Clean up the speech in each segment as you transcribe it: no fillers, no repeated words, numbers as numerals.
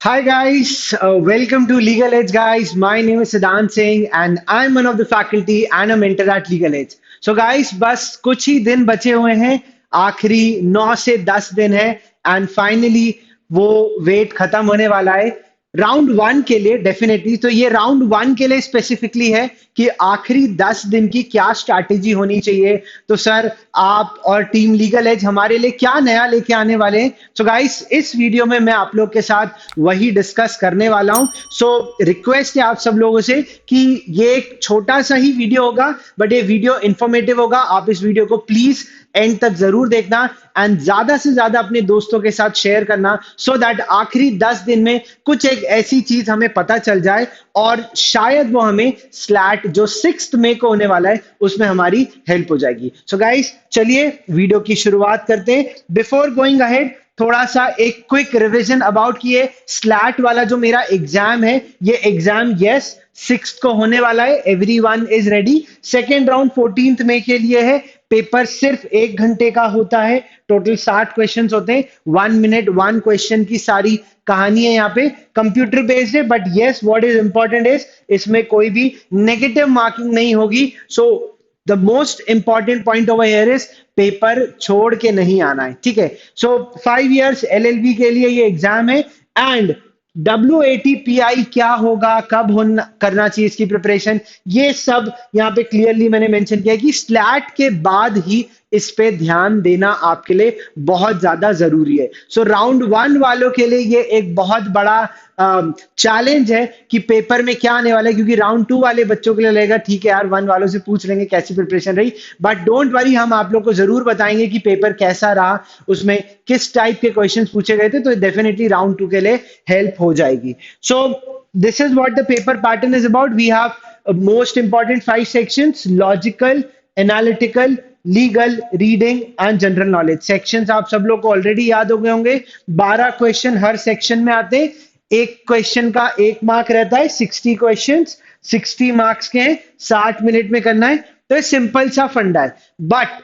Hi guys, welcome to Legal Edge guys. My name is Siddhant Singh and I'm one of the faculty and a mentor at Legal Edge. So guys, बस कुछ ही दिन बचे हुए हैं, आखिरी 9 से 10 दिन है एंड फाइनली वो वेट खत्म होने वाला है राउंड वन के लिए डेफिनेटली। तो ये राउंड वन के लिए स्पेसिफिकली है कि आखिरी 10 दिन की क्या स्ट्रैटेजी होनी चाहिए। तो सर आप और टीम लीगल एज हमारे लिए क्या नया लेके आने वाले हैं? सो गाइस, इस वीडियो में मैं आप लोग के साथ वही डिस्कस करने वाला हूं। सो रिक्वेस्ट है आप सब लोगों से कि ये एक छोटा सा ही वीडियो होगा, बट ये वीडियो इंफॉर्मेटिव होगा। आप इस वीडियो को प्लीज एंड तक जरूर देखना एंड ज्यादा से ज्यादा अपने दोस्तों के साथ शेयर करना, सो दैट आखिरी 10 दिन में कुछ एक ऐसी चीज हमें पता चल जाए और शायद वो हमें स्लैट जो 6 मई को होने वाला है उसमें हमारी हेल्प हो जाएगी। सो गाइस, चलिए वीडियो की शुरुआत करते हैं। बिफोर गोइंग अहेड, थोड़ा सा एक क्विक रिवीजन अबाउट कि ये स्लैट वाला जो मेरा एग्जाम है, ये एग्जाम यस 6 को होने वाला है। Everyone is ready. Second round 14 मई के लिए है। पेपर सिर्फ 1 घंटे का होता है। टोटल 60 क्वेश्चंस होते हैं। 1 मिनट 1 क्वेश्चन की सारी कहानी है। यहाँ पे कंप्यूटर बेस्ड है, but yes what is important is इसमें कोई भी नेगेटिव मार्किंग नहीं होगी। So the most important point over here is paper छोड़ के नहीं आना है, ठीक है। सो 5 इयर्स एलएलबी के लिए ये एग्जाम है एंड WATPI क्या होगा, कब होना करना चाहिए इसकी प्रिपरेशन, ये सब यहाँ पे क्लियरली मैंने मेंशन किया है कि स्लैट के बाद ही इस पे ध्यान देना आपके लिए बहुत ज्यादा जरूरी है। सो राउंड वन वालों के लिए ये एक बहुत बड़ा चैलेंज है कि पेपर में क्या आने वाला है, क्योंकि राउंड टू वाले बच्चों के लिए लगेगा ठीक है यार, वन वालों से पूछ लेंगे कैसी प्रिपरेशन रही, बट डोंट वरी, हम आप लोग को जरूर बताएंगे कि पेपर कैसा रहा, उसमें किस टाइप के क्वेश्चंस पूछे गए थे। तो डेफिनेटली राउंड टू के लिए हेल्प हो जाएगी। So this is what the paper pattern is about. We have most important 5 sections: logical, analytical, legal, reading and general knowledge. Sections आप सब लोग को ऑलरेडी याद हो गए होंगे। 12 क्वेश्चन हर सेक्शन में आते हैं। एक क्वेश्चन का 1 मार्क रहता है। 60 क्वेश्चंस 60 मार्क्स के हैं, 60 मिनट में करना है। तो ये सिंपल सा फंडा है, बट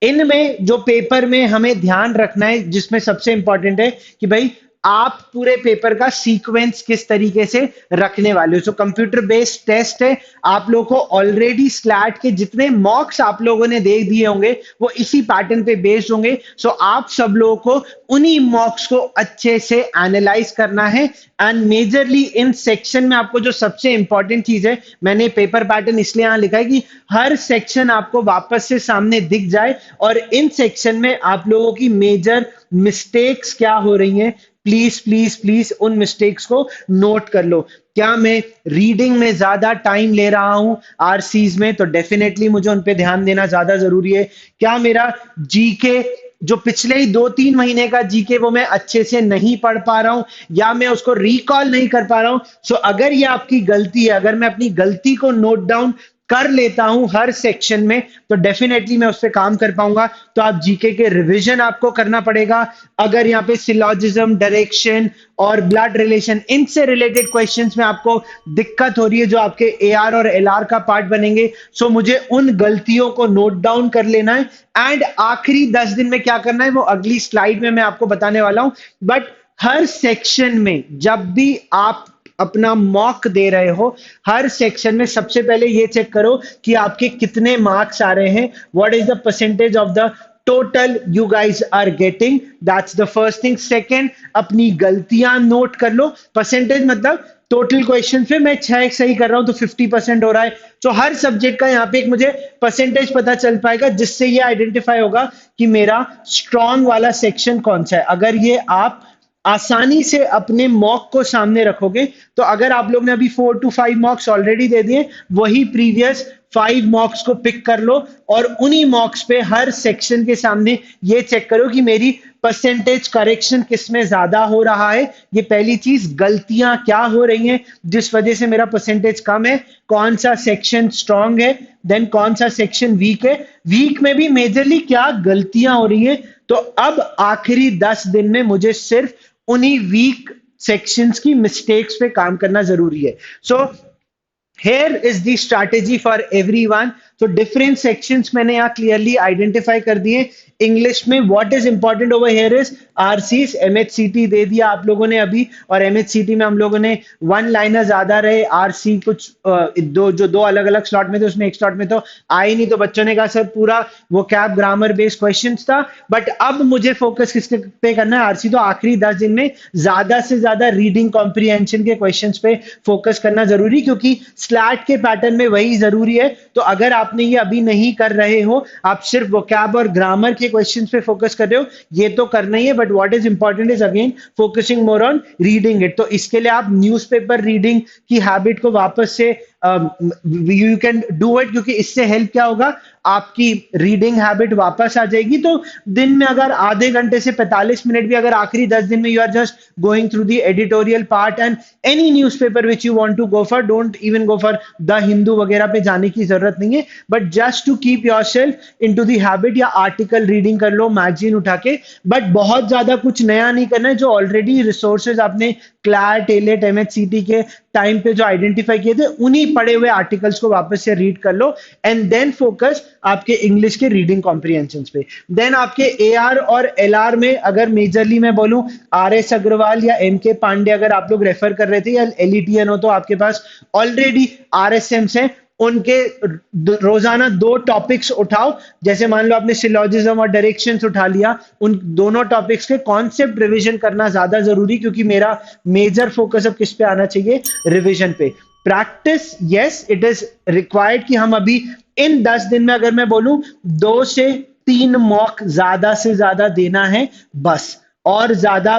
इनमें जो पेपर में हमें ध्यान रखना है, जिसमें सबसे इंपॉर्टेंट है कि भाई आप पूरे पेपर का सीक्वेंस किस तरीके से रखने वाले हो। सो कंप्यूटर बेस्ड टेस्ट है। आप लोगों को ऑलरेडी स्लैट के जितने मॉक्स आप लोगों ने दे दिए होंगे वो इसी पैटर्न पे बेस्ड होंगे। सो आप सब लोगों को उन्हीं मॉक्स को अच्छे से एनालाइज करना है एंड मेजरली इन सेक्शन में आपको जो सबसे इंपॉर्टेंट चीज है, मैंने पेपर पैटर्न इसलिए यहां लिखा है कि हर सेक्शन आपको वापस से सामने दिख जाए और इन सेक्शन में आप लोगों की मेजर मिस्टेक्स क्या हो रही हैं, प्लीज प्लीज प्लीज उन मिस्टेक्स को नोट कर लो। क्या मैं रीडिंग में ज्यादा टाइम ले रहा हूं आरसीज में? तो डेफिनेटली मुझे उन पे ध्यान देना ज्यादा जरूरी है। क्या मेरा जीके जो पिछले ही 2-3 महीने का जीके वो मैं अच्छे से नहीं पढ़ पा रहा हूं, या मैं उसको रिकॉल नहीं कर पा रहा हूं? सो अगर ये आपकी गलती है, अगर मैं अपनी गलती को नोट डाउन कर लेता हूं हर सेक्शन में, तो डेफिनेटली मैं उस पर काम कर पाऊंगा। तो आप जीके के रिवीजन आपको करना पड़ेगा। अगर यहाँ पे सिलॉजिज्म, डायरेक्शन और ब्लड रिलेशन, इनसे रिलेटेड क्वेश्चंस में आपको दिक्कत हो रही है जो आपके एआर और एलआर का पार्ट बनेंगे, सो मुझे उन गलतियों को नोट डाउन कर लेना है एंड आखिरी 10 दिन में क्या करना है वो अगली स्लाइड में मैं आपको बताने वाला हूं। बट हर सेक्शन में जब भी आप अपना मॉक दे रहे हो, हर सेक्शन में सबसे पहले ये चेक करो कि आपके कितने मार्क्स आ रहे हैं। What is the percentage of the total you guys are getting, that's the first thing. Second, अपनी गलतियां नोट कर लो। परसेंटेज मतलब टोटल क्वेश्चन पे मैं 6 सही कर रहा हूं तो 50% हो रहा है। तो हर सब्जेक्ट का यहाँ पे एक मुझे परसेंटेज पता चल पाएगा, जिससे ये आइडेंटिफाई होगा कि मेरा स्ट्रॉन्ग वाला सेक्शन कौन सा है। अगर ये आप आसानी से अपने मॉक को सामने रखोगे, तो अगर आप लोग ने अभी 4 to 5 मॉक्स ऑलरेडी दे दिए, वही प्रीवियस 5 मॉक्स को पिक कर लो और उन्हीं मॉक्स पे हर सेक्शन के सामने ये चेक करो कि मेरी परसेंटेज करेक्शन किसमें ज्यादा हो रहा है। ये पहली चीज, गलतियां क्या हो रही हैं जिस वजह से मेरा परसेंटेज कम है, कौन सा सेक्शन स्ट्रांग है, देन कौन सा सेक्शन वीक है, वीक में भी मेजरली क्या गलतियां हो रही हैं। तो अब आखिरी 10 दिन में मुझे सिर्फ उन्हीं वीक सेक्शंस की मिस्टेक्स पे काम करना जरूरी है। So here is the strategy for everyone। तो डिफरेंट सेक्शंस मैंने यहाँ क्लियरली आइडेंटिफाई कर दिए। इंग्लिश में what is important over here is RCs, MHCT दे दिया आप लोगों ने अभी, और एमएचसीटी में हम लोगों ने वन लाइनर ज्यादा रहे, आरसी कुछ दो अलग अलग स्लॉट में थे, उसमें एक स्लॉट में तो आए नहीं, तो बच्चों ने कहा सर पूरा वो कैब ग्रामर बेस्ड क्वेश्चंस था। बट अब मुझे फोकस किसके पे करना है, आरसी तो आखिरी 10 दिन में ज्यादा से ज्यादा रीडिंग कॉम्प्रिहेंशन के क्वेश्चंस पे फोकस करना जरूरी, क्योंकि स्लैट के पैटर्न में वही जरूरी है। तो अगर आपने ये अभी नहीं कर रहे हो, आप सिर्फ वोकैब और ग्रामर के क्वेश्चंस पे फोकस कर रहे हो, ये तो करना ही है, but what is important is again focusing more on reading it. तो इसके लिए आप न्यूज़पेपर रीडिंग की हैबिट को वापस से यू कैन डू इट, क्योंकि इससे हेल्प क्या होगा, आपकी रीडिंग हैबिट वापस आ जाएगी। तो दिन में अगर आधे घंटे से 45 मिनट भी अगर आखिरी 10 दिन में you are just going through the editorial part and any newspaper which you want to go for, don't even go for the Hindu वगैरह पे जाने की जरूरत नहीं है, but just to keep yourself into the habit, या आर्टिकल रीडिंग कर लो मैगजीन उठा के, बट बहुत ज्यादा कुछ नया नहीं करना है। जो ऑलरेडी रिसोर्सेज आपने क्लैट, एलेट, एमएचसीटी के टाइम पे जो आइडेंटिफाई किए थे, उन्हीं पढ़े हुए आर्टिकल्स को वापस से रीड कर लो, एंड देन फोकस आपके इंग्लिश के रीडिंग कॉम्प्रिहेंशन पे। देन आपके एआर और एलआर में अगर मेजरली मैं बोलूं, आरएस अग्रवाल या एम के पांडे अगर आप लोग रेफर कर रहे थे, या एलईटीएन हो, तो आपके पास ऑलरेडी आरएसएम से उनके रोजाना 2 टॉपिक्स उठाओ। जैसे मान लो आपने सिलॉजिज्म और डायरेक्शंस उठा लिया, उन दोनों टॉपिक्स के कॉन्सेप्ट रिवीजन करना ज्यादा जरूरी, क्योंकि मेरा मेजर फोकस अब किस पे आना चाहिए, रिवीजन पे। Practice, yes it is required कि हम अभी इन 10 दिन में अगर मैं बोलूं 2 से 3 मॉक ज्यादा से ज्यादा देना है बस, और ज्यादा।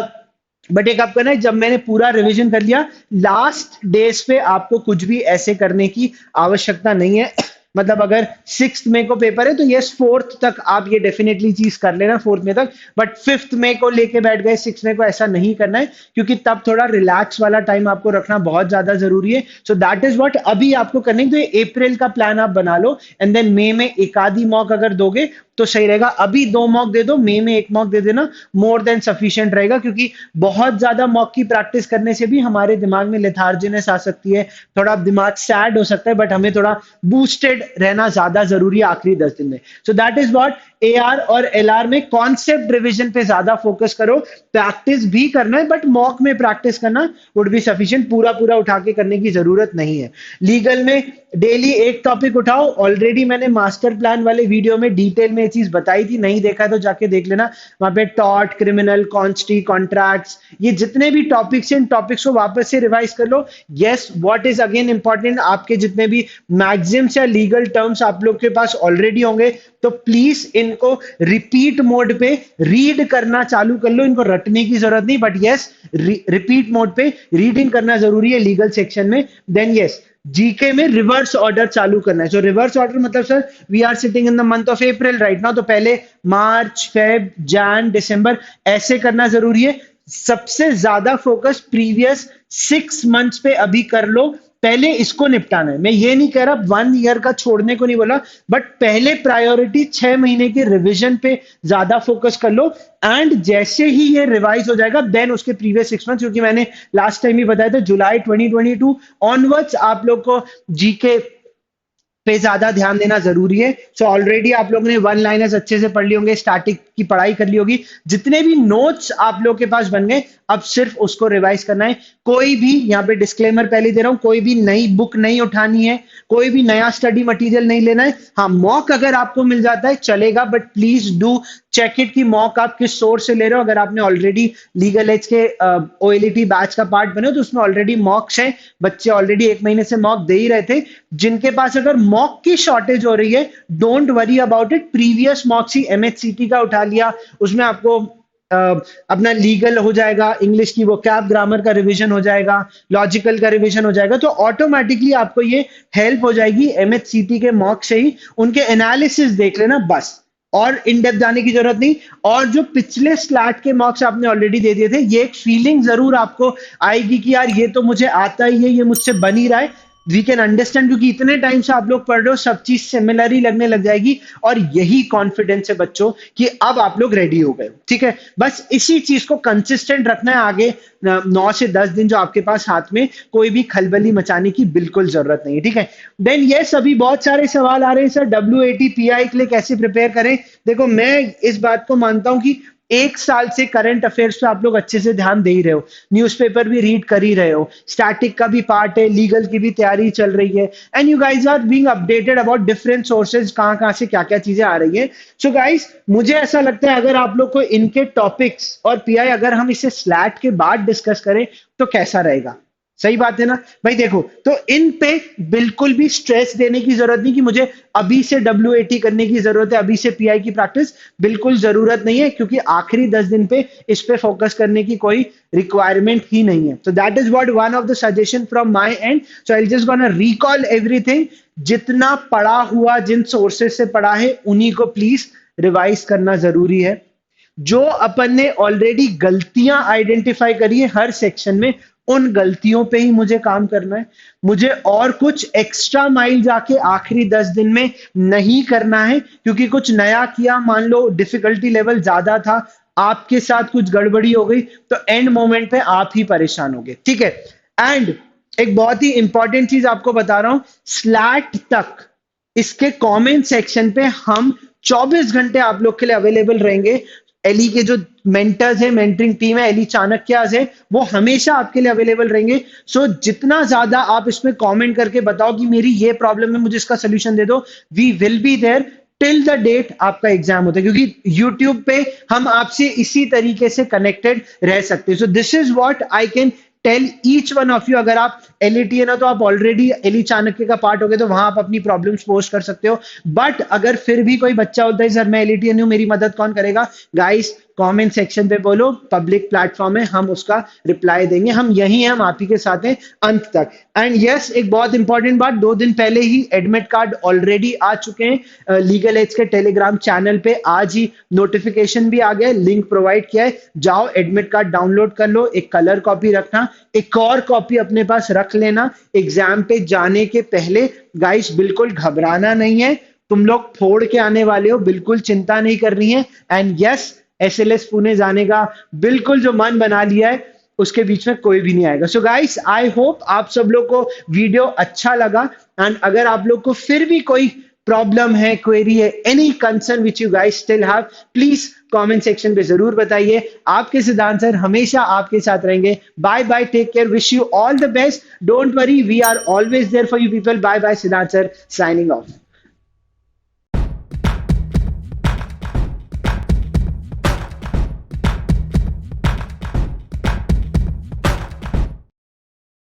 बट एक आपका ना, जब मैंने पूरा रिवीजन कर लिया, लास्ट डेज पे आपको कुछ भी ऐसे करने की आवश्यकता नहीं है। मतलब अगर 6 मई को पेपर है तो यस 4th तक आप ये डेफिनेटली चीज कर लेना, 4th मई तक, बट 5th मई को लेके बैठ गए 6 मई को, ऐसा नहीं करना है, क्योंकि तब थोड़ा रिलैक्स वाला टाइम आपको रखना बहुत ज्यादा जरूरी है। सो दैट इज व्हाट अभी आपको करने, तो ये अप्रैल का प्लान आप बना लो, एंड देन मई में एक आधी मॉक अगर दोगे तो सही रहेगा। अभी 2 मॉक दे दो, मई में 1 मॉक दे देना, मोर देन सफिशिएंट रहेगा, क्योंकि बहुत ज्यादा मॉक की प्रैक्टिस करने से भी हमारे दिमाग में लेथार्जीनेस आ सकती है, थोड़ा दिमाग सैड हो सकता है, बट हमें थोड़ा बूस्टेड रहना ज्यादा जरूरी है आखिरी 10 दिन में। So that is what, AR और एलआर में कॉन्सेप्ट रिवीजन पे ज्यादा फोकस करो, प्रैक्टिस भी करना है, बट मॉक में प्रैक्टिस करना वुड बी सफिशिएंट, पूरा पूरा उठा के करने की जरूरत नहीं है। लीगल में डेली एक टॉपिक उठाओ, ऑलरेडी मैंने मास्टर प्लान वाले वीडियो में डिटेल में ये चीज बताई थी, नहीं देखा तो जाके देख लेना, वहां पे टॉर्ट, क्रिमिनल, कॉन्स्टी, कॉन्ट्रैक्ट्स, ये जितने भी टॉपिक्स हैं, इन टॉपिक्स को वापस से रिवाइज कर लो। Yes, what is again important, आपके जितने भी मैक्सिम्स या लीगल टर्म्स आप लोग के पास ऑलरेडी होंगे, तो प्लीज इनको रिपीट मोड पे रीड करना चालू कर लो, इनको रटने की जरूरत नहीं, बट यस रिपीट मोड पे रीडिंग करना जरूरी है लीगल सेक्शन में। देन यस, जीके में रिवर्स ऑर्डर चालू करना है। सो रिवर्स ऑर्डर मतलब sir, we are sitting in the month of April right now, तो पहले मार्च, फेब, जैन, दिसंबर ऐसे करना जरूरी है। सबसे ज्यादा फोकस प्रीवियस 6 मंथ्स पे अभी कर लो, पहले इसको निपटाना है। मैं ये नहीं कह रहा 1 ईयर का छोड़ने को नहीं बोला, बट पहले प्रायोरिटी 6 महीने के रिवीजन पे ज्यादा फोकस कर लो, एंड जैसे ही ये रिवाइज हो जाएगा देन उसके प्रीवियस 6 मंथ, क्योंकि मैंने लास्ट टाइम ही बताया था जुलाई 2022 ऑनवर्ड्स आप लोग को जीके पे ज्यादा ध्यान देना जरूरी है। सो ऑलरेडी आप लोगों ने 1 लाइनर्स अच्छे से पढ़ ली होंगे, स्टैटिक की पढ़ाई कर ली होगी, जितने भी नोट्स आप लोग के पास बन गए अब सिर्फ उसको रिवाइज करना है। कोई भी, यहाँ पे डिस्क्लेमर पहले दे रहा हूं, कोई भी नई बुक नहीं उठानी है, कोई भी नया स्टडी मटेरियल नहीं लेना है। हाँ, मॉक अगर आपको मिल जाता है चलेगा, but please do check it कि मॉक आप किस सोर्स से ले रहे हो। अगर आपने ऑलरेडी लीगल एज के ओएलईटी बैच का पार्ट बने हो तो उसमें ऑलरेडी मॉक्स हैं, बच्चे ऑलरेडी 1 महीने से मॉक दे ही रहे थे। जिनके पास अगर मॉक की शॉर्टेज हो रही है, don't worry about it, previous mocks ही एमएचसीटी का उठा लिया, उसमें आपको अपना लीगल हो जाएगा, इंग्लिश की वो कैब ग्रामर का रिवीजन हो जाएगा, लॉजिकल का रिवीजन हो जाएगा, तो ऑटोमेटिकली आपको ये हेल्प हो जाएगी एमएचसीटी के मॉक से ही। उनके एनालिसिस देख लेना बस, और इन डेप्थ जाने की जरूरत नहीं। और जो पिछले स्लैट के मार्क्स आपने ऑलरेडी दे दिए थे, ये एक फीलिंग जरूर आपको आएगी कि यार ये तो मुझे आता ही है, ये मुझसे बन ही रहा है, वी कैन अंडरस्टैंड, क्योंकि इतने टाइम से आप लोग पढ़ रहे हो, सब चीज सिमिलर ही लगने लग जाएगी। और यही कॉन्फिडेंस है बच्चों कि अब आप लोग रेडी हो गए हो, ठीक है। बस इसी चीज को कंसिस्टेंट रखना है आगे 9 से 10 दिन जो आपके पास हाथ में, कोई भी खलबली मचाने की बिल्कुल जरूरत नहीं है, ठीक है। देन यस, अभी बहुत सारे सवाल आ रहे हैं सर, WAT PI के लिए कैसे प्रिपेयर करें। देखो मैं इस बात को मानता हूं कि 1 साल से करंट अफेयर्स पे आप लोग अच्छे से ध्यान दे ही रहे हो, न्यूज़पेपर भी रीड कर ही रहे हो, स्टैटिक का भी पार्ट है, लीगल की भी तैयारी चल रही है, and you guys are being updated about different sources, कहाँ कहाँ से क्या क्या चीजें आ रही है। सो गाइज मुझे ऐसा लगता है अगर आप लोग को इनके टॉपिक्स और पीआई अगर हम इसे स्लैट के बाद डिस्कस करें तो कैसा रहेगा। सही बात है ना भाई। देखो तो इन पे बिल्कुल भी स्ट्रेस देने की जरूरत नहीं कि मुझे अभी से WAT करने की जरूरत है, अभी से पीआई की प्रैक्टिस, बिल्कुल जरूरत नहीं है, क्योंकि आखिरी 10 दिन पे इस पे फोकस करने की कोई रिक्वायरमेंट ही नहीं है। So that is what one of the suggestion from my and. So I just gonna recall everything, जितना पढ़ा हुआ जिन सोर्सेज से पढ़ा है उन्हीं को प्लीज रिवाइज करना जरूरी है। जो अपन ने ऑलरेडी गलतियां आइडेंटिफाई करी है हर सेक्शन में, उन गलतियों पे ही मुझे काम करना है। मुझे और कुछ एक्स्ट्रा माइल जाके आखिरी 10 दिन में नहीं करना है, क्योंकि कुछ नया किया, मान लो डिफिकल्टी लेवल ज्यादा था, आपके साथ कुछ गड़बड़ी हो गई, तो एंड मोमेंट पे आप ही परेशान होगे, ठीक है। एंड एक बहुत ही इंपॉर्टेंट चीज आपको बता रहा हूं, स्लैट तक इसके कमेंट सेक्शन पे हम 24 घंटे आप लोग के लिए अवेलेबल रहेंगे। एली के जो मेंटर्स है, मेंटरिंग टीम है, एली चाणक्याज है, वो हमेशा आपके लिए अवेलेबल रहेंगे। सो जितना ज्यादा आप इसमें कमेंट करके बताओ कि मेरी ये प्रॉब्लम है, मुझे इसका सोल्यूशन दे दो, we will be there till the date आपका एग्जाम होता है, क्योंकि यूट्यूब पे हम आपसे इसी तरीके से कनेक्टेड रह सकते हैं। So this is what I can tell each one of you. अगर आप एलईटी है ना, तो आप ऑलरेडी एली चाणक्य का पार्ट हो गए, तो वहां आप अपनी प्रॉब्लम्स पोस्ट कर सकते हो। बट अगर फिर भी कोई बच्चा होता है सर मैं एलईटी हूं, मेरी मदद कौन करेगा, गाइस कमेंट सेक्शन पे बोलो, पब्लिक प्लेटफॉर्म है, हम उसका रिप्लाई देंगे, हम यही हैं, हम आप ही के साथ हैं अंत तक। एंड यस, एक बहुत इंपॉर्टेंट बात, 2 दिन पहले ही एडमिट कार्ड ऑलरेडी आ चुके हैं लीगल एज के टेलीग्राम चैनल पे, आज ही नोटिफिकेशन भी आ गया, लिंक प्रोवाइड किया है, जाओ एडमिट कार्ड डाउनलोड कर लो, एक कलर कॉपी रखना, एक और कॉपी अपने पास रख लेना एग्जाम पे जाने के पहले। गाइस बिल्कुल घबराना नहीं है, तुम लोग फोड़ के आने वाले हो, बिल्कुल चिंता नहीं करनी है। एंड यस, SLS पुणे जाने का बिल्कुल जो मन बना लिया है, उसके बीच में कोई भी नहीं आएगा। सो गाइस आई होप आप सब लोग को वीडियो अच्छा लगा। एंड अगर आप लोग को फिर भी कोई प्रॉब्लम है, क्वेरी है, any concern which you guys still have, please comment section पे जरूर बताइए। आपके सिद्धांत सर हमेशा आपके साथ रहेंगे। Bye bye, take care, wish you all the best, don't worry, we are always there for you people. Bye bye, Siddhant sir signing of.